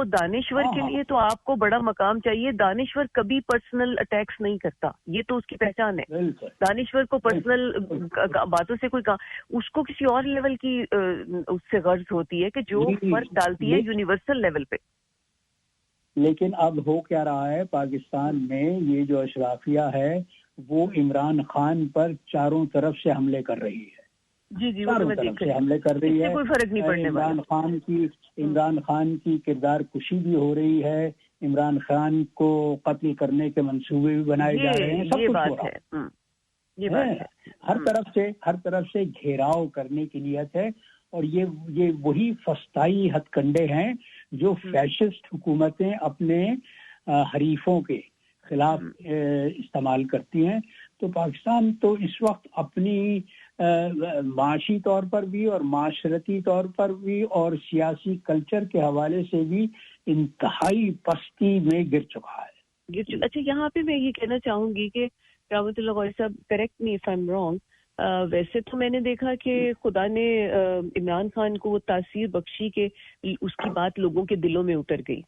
تو دانشور کے لیے تو آپ کو بڑا مقام چاہیے. دانشور کبھی پرسنل اٹیکس نہیں کرتا, یہ تو اس کی پہچان ہے. دانشور کو پرسنل باتوں سے کوئی اس کو کسی اور لیول کی اس سے غرض ہوتی ہے کہ جو فرق ڈالتی ہے یونیورسل لیول پہ. لیکن اب ہو کیا رہا ہے پاکستان میں, یہ جو اشرافیہ ہے وہ عمران خان پر چاروں طرف سے حملے کر رہی ہے. جی چاروں طرف سے حملے کر رہی ہے. کوئی فرق نہیں پڑنے والا. عمران خان کی کردار کشی بھی ہو رہی ہے, عمران خان کو قتل کرنے کے منصوبے بھی بنائے جا رہے ہیں. سب کچھ ہو رہا ہے. ہر طرف سے گھیراؤ کرنے کی نیت ہے. اور یہ وہی فسطائی ہتھ کنڈے ہیں جو فیشسٹ حکومتیں اپنے حریفوں کے خلاف استعمال کرتی ہیں. تو پاکستان تو اس وقت اپنی معاشی طور پر بھی اور معاشرتی طور پر بھی اور سیاسی کلچر کے حوالے سے بھی انتہائی پستی میں گر چکا ہے. اچھا, یہاں پہ میں یہ کہنا چاہوں گی کہ رحمت اللہ غوثی صاحب, correct me if I am wrong, ویسے تو میں نے دیکھا کہ خدا نے عمران خان کو وہ تاثیر بخشی کہ اس کی بات لوگوں کے دلوں میں اتر گئی.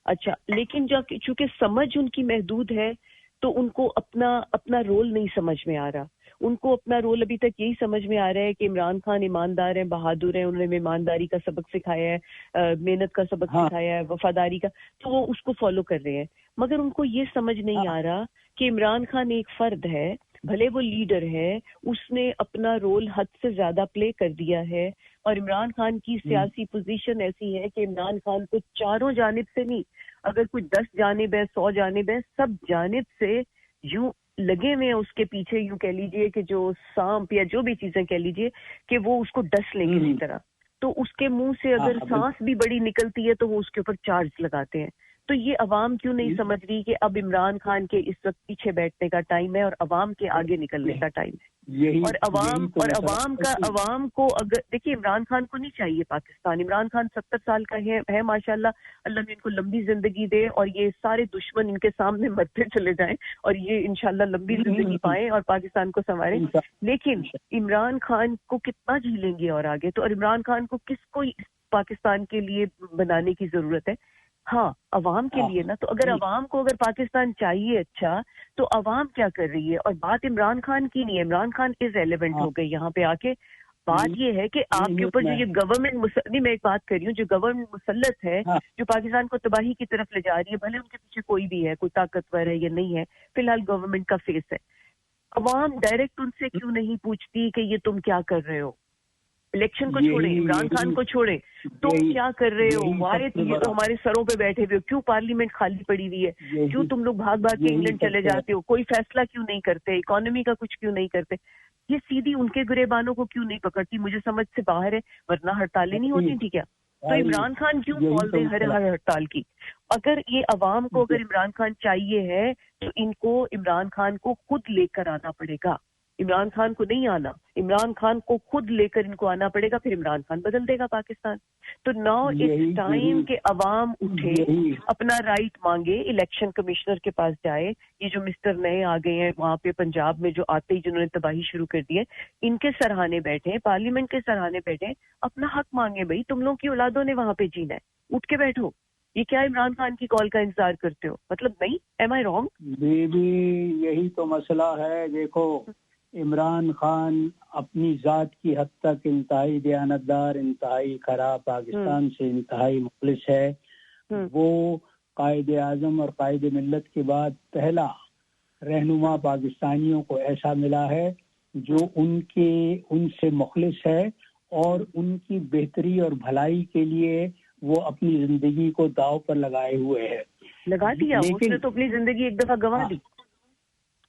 اچھا, لیکن چونکہ سمجھ ان کی محدود ہے تو ان کو اپنا رول نہیں سمجھ میں آ رہا. ان کو اپنا رول ابھی تک یہی سمجھ میں آ رہا ہے کہ عمران خان ایماندار ہیں, بہادر ہیں, انہوں نے ایمانداری کا سبق سکھایا ہے, محنت کا سبق سکھایا ہے, وفاداری کا, تو وہ اس کو فالو کر رہے ہیں. مگر ان کو یہ سمجھ نہیں آ رہا کہ عمران خان ایک فرد ہے, بھلے وہ لیڈر ہے, اس نے اپنا رول حد سے زیادہ پلے کر دیا ہے. اور عمران خان کی سیاسی پوزیشن ایسی ہے کہ عمران خان کو چاروں جانب سے نہیں, اگر کوئی 10 جانب ہے, 100 جانب ہے, سب جانب سے یوں لگے ہوئے ہیں اس کے پیچھے, یوں کہہ لیجئے کہ جو سانپ یا جو بھی چیزیں کہہ لیجئے کہ وہ اس کو ڈس لیں کسی طرح. تو اس کے منہ سے اگر سانس بھی بڑی نکلتی ہے تو وہ اس کے اوپر چارج لگاتے ہیں. تو یہ عوام کیوں نہیں سمجھ رہی کہ اب عمران خان کے اس وقت پیچھے بیٹھنے کا ٹائم ہے اور عوام کے آگے نکلنے کا ٹائم ہے. اور عوام کو اگر دیکھیے, عمران خان کو نہیں چاہیے پاکستان. عمران خان 70 سال کا ہے ماشاءاللہ, اللہ نے ان کو لمبی زندگی دے اور یہ سارے دشمن ان کے سامنے مرتے چلے جائیں اور یہ انشاءاللہ لمبی زندگی پائیں اور پاکستان کو سنواریں. لیکن عمران خان کو کتنا جھیلیں گے اور آگے, تو اور عمران خان کو کس کو پاکستان کے لیے بنانے کی ضرورت ہے؟ ہاں, عوام کے لیے نا. تو اگر عوام کو اگر پاکستان چاہیے اچھا, تو عوام کیا کر رہی ہے؟ اور بات عمران خان کی نہیں ہے, عمران خان از ریلیونٹ ہو گئی یہاں پہ آ کے. بات یہ ہے کہ آپ کے اوپر جو یہ گورنمنٹ, میں ایک بات کر رہی ہوں, جو گورنمنٹ مسلط ہے, جو پاکستان کو تباہی کی طرف لے جا رہی ہے, بھلے ان کے پیچھے کوئی بھی ہے, کوئی طاقتور ہے یا نہیں ہے, فی الحال گورنمنٹ کا فیس ہے. عوام ڈائریکٹ ان سے کیوں نہیں پوچھتی کہ یہ تم کیا کر رہے ہو؟ الیکشن کو چھوڑیں, عمران خان کو چھوڑیں, تم کیا کر رہے ہو؟ ہمارے سروں پہ بیٹھے ہوئے ہو, کیوں پارلیمنٹ خالی پڑی ہوئی ہے, کیوں تم لوگ بھاگ بھاگ کے انگلینڈ چلے جاتے ہو, کوئی فیصلہ کیوں نہیں کرتے, اکانومی کا کچھ کیوں نہیں کرتے؟ یہ سیدھی ان کے گریبانوں کو کیوں نہیں پکڑتی؟ مجھے سمجھ سے باہر ہے, ورنہ ہڑتالیں نہیں ہوتی تھی کیا؟ تو عمران خان کیوں بول دیں ہر ہڑتال کی؟ اگر یہ عوام کو اگر عمران خان چاہیے ہے تو ان کو عمران خان کو خود لے کر آنا پڑے گا. عمران خان کو نہیں آنا, عمران خان کو خود لے کر ان کو آنا پڑے گا, پھر عمران خان بدل دے گا پاکستان. تو ناؤ اٹس ٹائم کہ عوام اٹھے, اپنا رائٹ مانگے, الیکشن کمشنر کے پاس جائے. یہ جو مسٹر نئے آ گئے ہیں وہاں پہ پنجاب میں, جو آتے ہی جنہوں نے تباہی شروع کر دی ہے, ان کے سرہانے بیٹھے, پارلیمنٹ کے سرہانے بیٹھے, اپنا حق مانگے. بھائی تم لوگ کی اولادوں نے وہاں پہ جینا ہے, اٹھ کے بیٹھو. یہ کیا عمران خان کی کال کا انتظار کرتے ہو؟ مطلب نہیں, ایم آئی رانگ؟ یہی تو مسئلہ ہے. دیکھو, عمران خان اپنی ذات کی حد تک انتہائی دیانتدار, انتہائی خراب, پاکستان سے انتہائی مخلص ہے. وہ قائد اعظم اور قائد ملت کے بعد پہلا رہنما پاکستانیوں کو ایسا ملا ہے جو ان سے مخلص ہے اور ان کی بہتری اور بھلائی کے لیے وہ اپنی زندگی کو داؤ پر لگائے ہوئے ہے. لگا دیا, اس نے تو اپنی زندگی ایک دفعہ گنوا دی.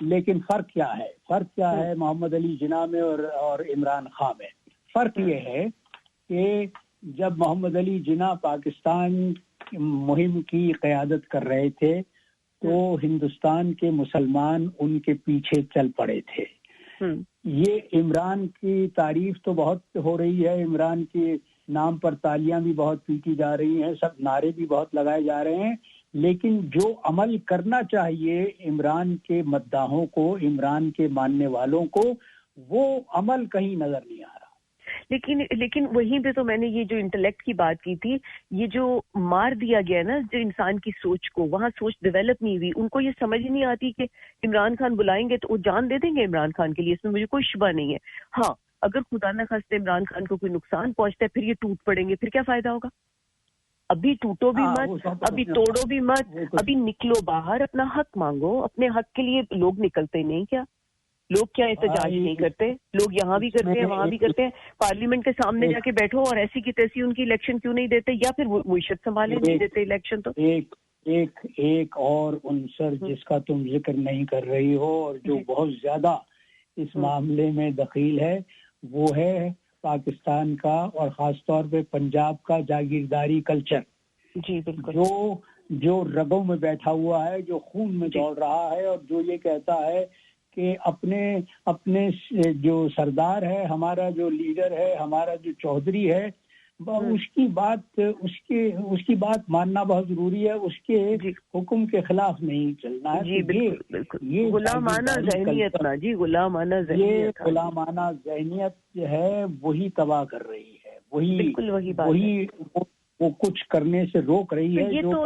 لیکن فرق کیا ہے محمد علی جناح میں اور عمران خان میں؟ فرق یہ ہے کہ جب محمد علی جناح پاکستان مہم کی قیادت کر رہے تھے تو ہندوستان کے مسلمان ان کے پیچھے چل پڑے تھے. یہ عمران کی تعریف تو بہت ہو رہی ہے, عمران کے نام پر تالیاں بھی بہت پیٹی جا رہی ہیں, سب نعرے بھی بہت لگائے جا رہے ہیں, لیکن جو عمل کرنا چاہیے عمران کے مداحوں کو, عمران کے ماننے والوں کو, وہ عمل کہیں نظر نہیں آ رہا. لیکن وہیں پہ تو میں نے یہ جو انٹلیکٹ کی بات کی تھی, یہ جو مار دیا گیا نا جو انسان کی سوچ کو, وہاں سوچ ڈیولپ نہیں ہوئی. ان کو یہ سمجھ نہیں آتی کہ عمران خان بلائیں گے تو وہ جان دے دیں گے عمران خان کے لیے, اس میں مجھے کوئی شبہ نہیں ہے. ہاں اگر خدا نہ خواستہ عمران خان کو کوئی نقصان پہنچتا ہے پھر یہ ٹوٹ پڑیں گے, پھر کیا فائدہ ہوگا؟ ابھی ٹوٹو بھی مت, ابھی توڑو بھی مت, ابھی نکلو باہر, اپنا حق مانگو. اپنے حق کے لیے لوگ نکلتے نہیں کیا؟ لوگ کیا احتجاج نہیں کرتے؟ لوگ یہاں بھی کرتے ہیں وہاں بھی کرتے ہیں. پارلیمنٹ کے سامنے جا کے بیٹھو اور ایسی کی تیسی ان کی الیکشن کیوں نہیں دیتے, یا پھر وہ معیشت سنبھالے نہیں دیتے الیکشن. تو ایک اور عنصر جس کا تم ذکر نہیں کر رہی ہو اور جو بہت زیادہ اس معاملے میں دخیل ہے, وہ ہے پاکستان کا اور خاص طور پہ پنجاب کا جاگیرداری کلچر. جی بالکل. جو رگوں میں بیٹھا ہوا ہے, جو خون میں دوڑ رہا ہے, اور جو یہ کہتا ہے کہ اپنے جو سردار ہے, ہمارا جو لیڈر ہے, ہمارا جو چودھری ہے, اس کی بات ماننا بہت ضروری ہے, اس کے حکم کے خلاف نہیں چلنا ہے. جی بالکل. یہ غلامانہ ذہنیت نا, جی غلامانہ ذہنیت جو ہے وہی تباہ کر رہی ہے, وہی وہ کچھ کرنے سے روک رہی ہے. یہ تو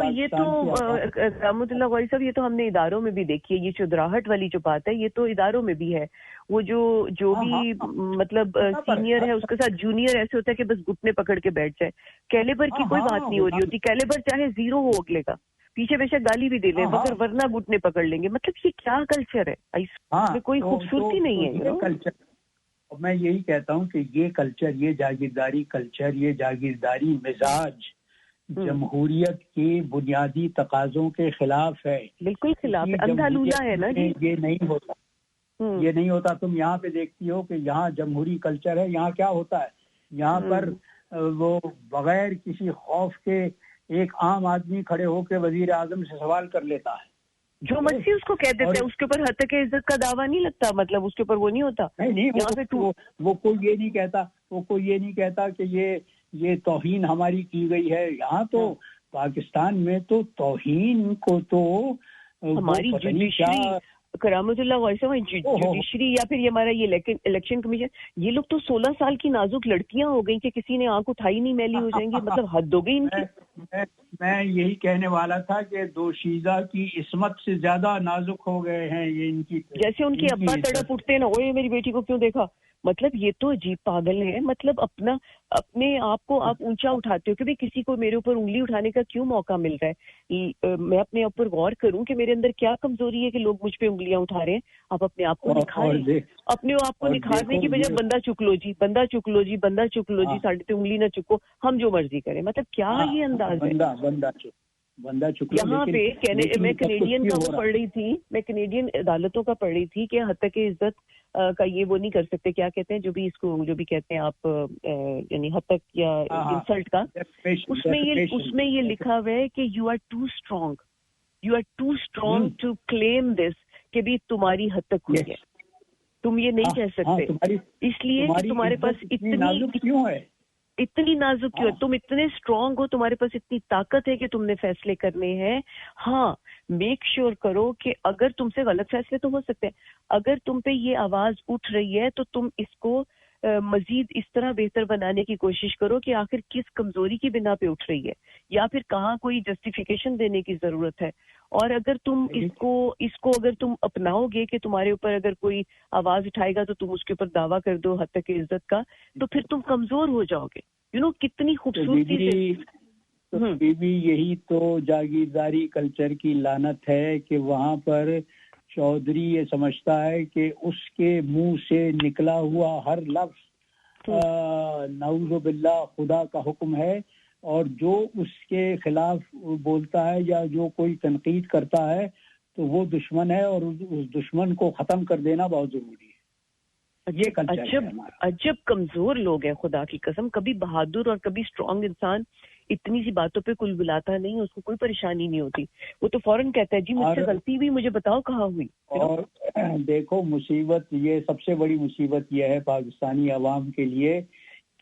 رحمت اللہ غوری صاحب, یہ تو ہم نے اداروں میں بھی دیکھی ہے. یہ چودراہٹ والی جو بات ہے یہ تو اداروں میں بھی ہے. وہ جو بھی مطلب سینئر ہے اس کے ساتھ جونیئر ایسے ہوتا ہے کہ بس گھٹنے پکڑ کے بیٹھ جائے. کیلیبر کی کوئی بات نہیں ہو رہی ہوتی, کیلیبر چاہے 0 ہو اگلے کا, پیچھے بے شک گالی بھی دے لیں مگر ورنہ گھٹنے پکڑ لیں گے. مطلب یہ کیا کلچر ہے, اس میں کوئی خوبصورتی نہیں ہے. کلچر میں یہی کہتا ہوں کہ یہ کلچر, یہ جاگیرداری کلچر, یہ جاگیرداری مزاج جمہوریت کے بنیادی تقاضوں کے خلاف ہے. بالکل خلاف ہے, اندھا لولا ہے نا جی. یہ نہیں ہوتا. تم یہاں پہ دیکھتی ہو کہ یہاں جمہوری کلچر ہے, یہاں کیا ہوتا ہے, یہاں پر وہ بغیر کسی خوف کے ایک عام آدمی کھڑے ہو کے وزیر اعظم سے سوال کر لیتا ہے, جو مرضی اس کو کہہ دیتے ہیں, اس کے اوپر حد عزت کا دعویٰ نہیں لگتا, مطلب اس کے اوپر وہ نہیں ہوتا. وہ کوئی یہ نہیں کہتا کہ یہ توہین ہماری کی گئی ہے. یہاں تو پاکستان میں تو توہین کو تو ہماری جوڈیشری, کرامت اللہ ویسے جوڈیشری یا پھر یہ ہمارا یہ الیکشن کمیشن, یہ لوگ تو 16 سال کی نازک لڑکیاں ہو گئی کہ کسی نے آنکھ اٹھائی نہیں میلی ہو جائیں گی. مطلب حد ہو گئی ان کی. میں یہی کہنے والا تھا کہ دوشیزہ کی عصمت سے زیادہ نازک ہو گئے ہیں یہ ان کی, جیسے ان کی ابا تڑپ اٹھتے نا, اوے میری بیٹی کو کیوں دیکھا. مطلب یہ تو عجیب پاگل ہے. مطلب اپنے آپ کو آپ اونچا اٹھاتے ہو کہ بھی کسی کو میرے اوپر انگلی اٹھانے کا کیوں موقع مل رہا ہے. میں اپنے اوپر غور کروں کہ میرے اندر کیا کمزوری ہے کہ لوگ مجھ پہ انگلیاں اٹھا رہے ہیں. آپ اپنے آپ کو نکھاریں, اپنے آپ کو نکھارنے کی بجائے بندہ چک لو جی, بندہ چک لو جی, ساڑھے تے انگلی نہ چکو, ہم جو مرضی کریں. مطلب کیا یہ انداز ہے بندہ چک. یہاں پہ میں کینیڈین کا وہ پڑھ رہی تھی, میں کینیڈین عدالتوں کا پڑھ رہی تھی کہ حد تک عزت کا یہ وہ نہیں کر سکتے, کیا کہتے ہیں جو بھی کہتے ہیں آپ, یعنی حد تک یا انسلٹ کا. اس میں یہ لکھا ہوا ہے کہ you are too strong to claim this, کہ بھی تمہاری حد تک ہوئی ہے, تم یہ نہیں کہہ سکتے, اس لیے کہ تمہارے پاس اتنی نازک کیوں ہے, تم اتنے اسٹرانگ ہو, تمہارے پاس اتنی طاقت ہے کہ تم نے فیصلے کرنے ہیں. ہاں میک شیور کرو کہ اگر تم سے غلط فیصلے تو ہو سکتے ہیں, اگر تم پہ یہ آواز اٹھ رہی ہے تو تم اس کو مزید اس طرح بہتر بنانے کی کوشش کرو کہ آخر کس کمزوری کی بنا پہ اٹھ رہی ہے, یا پھر کہاں کوئی جسٹیفیکیشن دینے کی ضرورت ہے. اور اگر تم اس کو اگر تم اپناؤ گے کہ تمہارے اوپر اگر کوئی آواز اٹھائے گا تو تم اس کے اوپر دعویٰ کر دو حد تک عزت کا, تو پھر تم کمزور ہو جاؤ گے. کتنی خوبصورتی سے یہی تو جاگیرداری کلچر کی لعنت ہے کہ وہاں پر چودھری یہ سمجھتا ہے کہ اس کے منہ سے نکلا ہوا ہر لفظ نعوذ باللہ خدا کا حکم ہے, اور جو اس کے خلاف بولتا ہے یا جو کوئی تنقید کرتا ہے تو وہ دشمن ہے, اور اس دشمن کو ختم کر دینا بہت ضروری ہے. عجب کمزور لوگ ہیں خدا کی قسم. کبھی بہادر اور کبھی اسٹرانگ انسان اتنی سی باتوں پہ کل بلاتا نہیں, اس کو کوئی پریشانی نہیں ہوتی, وہ تو فوراً کہتا ہے جی مجھ سے غلطی ہوئی, مجھے بتاؤ کہاں ہوئی. اور دیکھو مصیبت, یہ سب سے بڑی مصیبت یہ ہے پاکستانی عوام کے لیے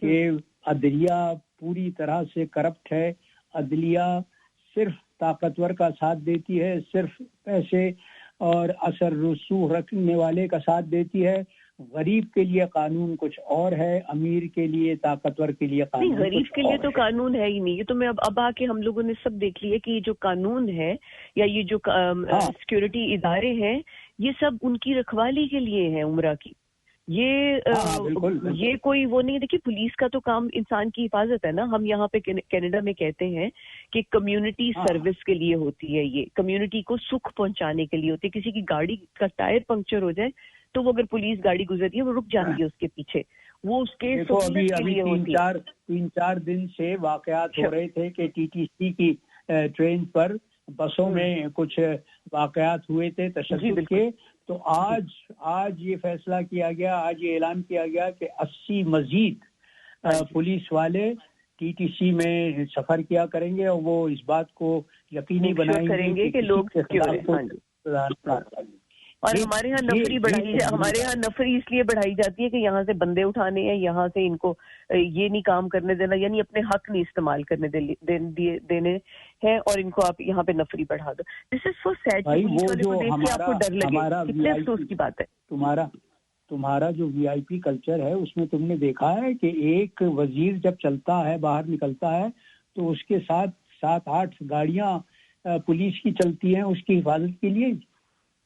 کہ عدلیہ پوری طرح سے کرپٹ ہے. عدلیہ صرف طاقتور کا ساتھ دیتی ہے, صرف پیسے اور اثر رسوخ رکھنے والے کا ساتھ دیتی ہے. غریب کے لیے قانون کچھ اور ہے، امیر کے لیے، طاقتور کے لیے قانون نہیں، غریب کے لیے تو قانون ہے ہی نہیں. یہ تو میں اب آ کے ہم لوگوں نے سب دیکھ لیا کہ یہ جو قانون ہے یا یہ جو سیکورٹی ادارے ہیں یہ سب ان کی رکھوالی کے لیے ہیں عمرہ کی. یہ کوئی وہ نہیں. دیکھیے پولیس کا تو کام انسان کی حفاظت ہے نا. ہم یہاں پہ کینیڈا میں کہتے ہیں کہ کمیونٹی سروس کے لیے ہوتی ہے، یہ کمیونٹی کو سکھ پہنچانے کے لیے ہوتی ہے. کسی کی گاڑی کا ٹائر پنکچر ہو جائے تو وہ اگر پولیس گاڑی گزرتی ہے وہ رک جاتی ہے اس کے پیچھے، وہ اس کے سہولت کے لیے ہوتی ہے. 3-4 دن سے واقعات ہو رہے تھے کہ ٹی ٹی سی کی ٹرین پر بسوں میں کچھ واقعات ہوئے تھے تشدد کے. تو آج یہ فیصلہ کیا گیا، آج یہ اعلان کیا گیا کہ 80 مزید پولیس والے ٹی ٹی سی میں سفر کیا کریں گے اور وہ اس بات کو یقینی بنائیں گے کہ لوگ اور ہمارے یہاں نفری اس لیے بڑھائی جاتی ہے کہ یہاں سے بندے اٹھانے ہیں، یہاں سے ان کو یہ نہیں کام کرنے دینا، یعنی اپنے حق نہیں استعمال کرنے دینے ہیں اور ان کو آپ یہاں پہ نفری بڑھا دو. دس از سو سیڈ. آپ کو ڈر لگے، کتنے افسوس کی بات ہے. تمہارا جو وی آئی پی کلچر ہے اس میں تم نے دیکھا ہے کہ ایک وزیر جب چلتا ہے، باہر نکلتا ہے، تو اس کے ساتھ 7-8 گاڑیاں پولیس کی چلتی ہیں اس کی حفاظت کے لیے.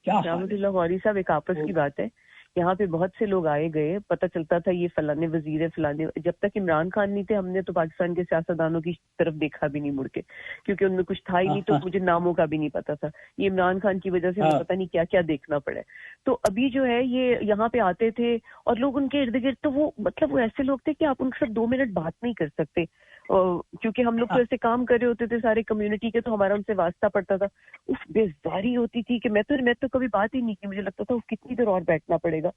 رحمت اللہ غوری صاحب، ایک آپس کی بات ہے. یہاں پہ بہت سے لوگ آئے گئے، پتہ چلتا تھا یہ فلانے وزیر ہے فلانے. جب تک عمران خان نہیں تھے ہم نے تو پاکستان کے سیاستدانوں کی طرف دیکھا بھی نہیں مڑ کے، کیونکہ ان میں کچھ تھا ہی نہیں، تو مجھے ناموں کا بھی نہیں پتا تھا. یہ عمران خان کی وجہ سے ہمیں پتہ نہیں کیا کیا دیکھنا پڑا. تو ابھی جو ہے یہ یہاں پہ آتے تھے اور لوگ ان کے ارد گرد، تو وہ مطلب وہ ایسے لوگ تھے کہ آپ ان کے ساتھ 2 منٹ بات نہیں کر سکتے، کیونکہ ہم لوگ تو ایسے کام کر رہے ہوتے تھے سارے کمیونٹی کے، تو ہمارا ان سے واسطہ پڑتا تھا. بےزاری ہوتی تھی کہ میں تو کبھی بات ہی نہیں کی. مجھے لگتا تھا کتنی دیر اور بیٹھنا پڑے گا.